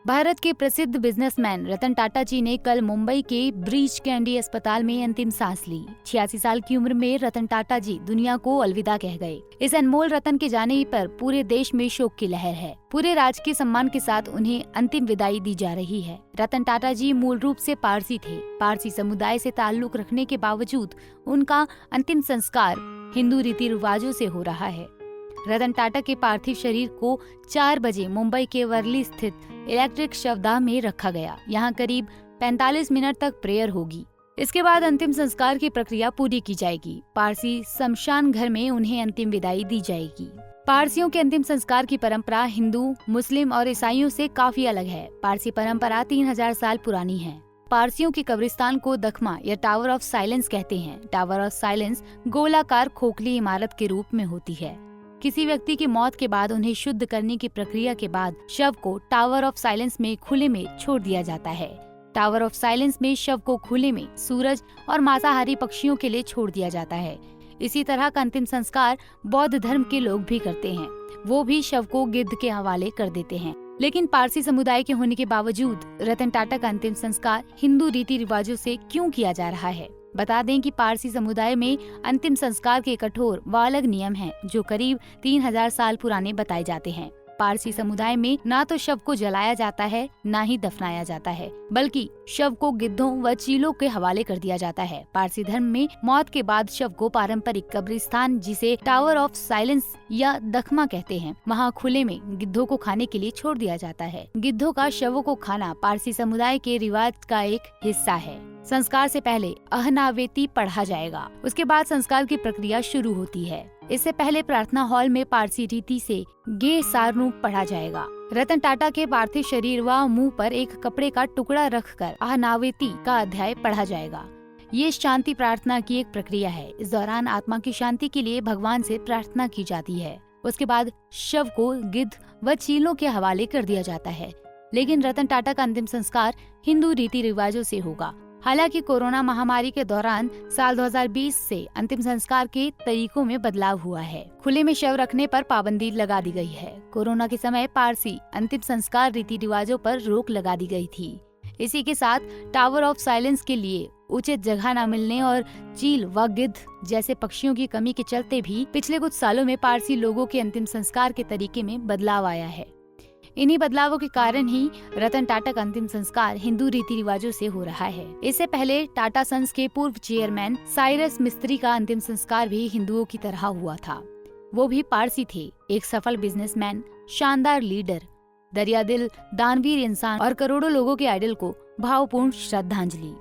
भारत के प्रसिद्ध बिजनेसमैन रतन टाटा जी ने कल मुंबई के ब्रीच कैंडी अस्पताल में अंतिम सांस ली। 86 साल की उम्र में रतन टाटा जी दुनिया को अलविदा कह गए। इस अनमोल रतन के जाने पर पूरे देश में शोक की लहर है। पूरे राजकीय सम्मान के साथ उन्हें अंतिम विदाई दी जा रही है। रतन टाटा जी मूल रूप से पारसी थे। पारसी समुदाय से ताल्लुक रखने के बावजूद उनका अंतिम संस्कार हिंदू रीति रिवाजों से हो रहा है। रतन टाटा के पार्थिव शरीर को 4 बजे मुंबई के वर्ली स्थित इलेक्ट्रिक शवदाह में रखा गया। यहाँ करीब 45 मिनट तक प्रेयर होगी। इसके बाद अंतिम संस्कार की प्रक्रिया पूरी की जाएगी। पारसी शमशान घर में उन्हें अंतिम विदाई दी जाएगी। पारसियों के अंतिम संस्कार की परंपरा हिंदू, मुस्लिम और ईसाइयों से काफी अलग है। पारसी परंपरा 3000 साल पुरानी है। पारसियों के कब्रिस्तान को दखमा या टावर ऑफ साइलेंस कहते हैं। टावर ऑफ साइलेंस गोलाकार खोखली इमारत के रूप में होती है। किसी व्यक्ति की मौत के बाद उन्हें शुद्ध करने की प्रक्रिया के बाद शव को टावर ऑफ साइलेंस में खुले में छोड़ दिया जाता है। टावर ऑफ साइलेंस में शव को खुले में सूरज और मांसाहारी पक्षियों के लिए छोड़ दिया जाता है। इसी तरह का अंतिम संस्कार बौद्ध धर्म के लोग भी करते हैं। वो भी शव को गिद्ध के हवाले कर देते हैं। लेकिन पारसी समुदाय के होने के बावजूद रतन टाटा का अंतिम संस्कार हिंदू रीति रिवाजों से क्यों किया जा रहा है? बता दें कि पारसी समुदाय में अंतिम संस्कार के कठोर व अलग नियम हैं, जो करीब 3000 साल पुराने बताए जाते हैं। पारसी समुदाय में ना तो शव को जलाया जाता है, ना ही दफनाया जाता है, बल्कि शव को गिद्धों व चीलों के हवाले कर दिया जाता है। पारसी धर्म में मौत के बाद शव को पारंपरिक कब्रिस्तान, जिसे टावर ऑफ साइलेंस या दखमा कहते हैं, वहाँ खुले में गिद्धों को खाने के लिए छोड़ दिया जाता है। गिद्धों का शवों को खाना पारसी समुदाय के रिवाज का एक हिस्सा है। संस्कार से पहले अहनावेती पढ़ा जाएगा। उसके बाद संस्कार की प्रक्रिया शुरू होती है। इससे पहले प्रार्थना हॉल में पारसी रीति से गे सारनू पढ़ा जाएगा। रतन टाटा के पार्थिव शरीर व मुंह पर एक कपड़े का टुकड़ा रखकर अहनावेती का अध्याय पढ़ा जाएगा। ये शांति प्रार्थना की एक प्रक्रिया है। इस दौरान आत्मा की शांति के लिए भगवान से प्रार्थना की जाती है। उसके बाद शव को गिद्ध व चीलों के हवाले कर दिया जाता है। लेकिन रतन टाटा का अंतिम संस्कार हिंदू रीति रिवाजों से होगा। हालांकि कोरोना महामारी के दौरान साल 2020 से अंतिम संस्कार के तरीकों में बदलाव हुआ है। खुले में शव रखने पर पाबंदी लगा दी गई है। कोरोना के समय पारसी अंतिम संस्कार रीति रिवाजों पर रोक लगा दी गई थी। इसी के साथ टावर ऑफ साइलेंस के लिए उचित जगह न मिलने और चील व गिद्ध जैसे पक्षियों की कमी के चलते भी पिछले कुछ सालों में पारसी लोगों के अंतिम संस्कार के तरीके में बदलाव आया है। इन्हीं बदलावों के कारण ही रतन टाटा का अंतिम संस्कार हिंदू रीति रिवाजों से हो रहा है। इससे पहले टाटा सन्स के पूर्व चेयरमैन साइरस मिस्त्री का अंतिम संस्कार भी हिंदुओं की तरह हुआ था। वो भी पारसी थे। एक सफल बिजनेसमैन, शानदार लीडर, दरियादिल, दानवीर इंसान और करोड़ों लोगों के आइडल को भावपूर्ण श्रद्धांजलि।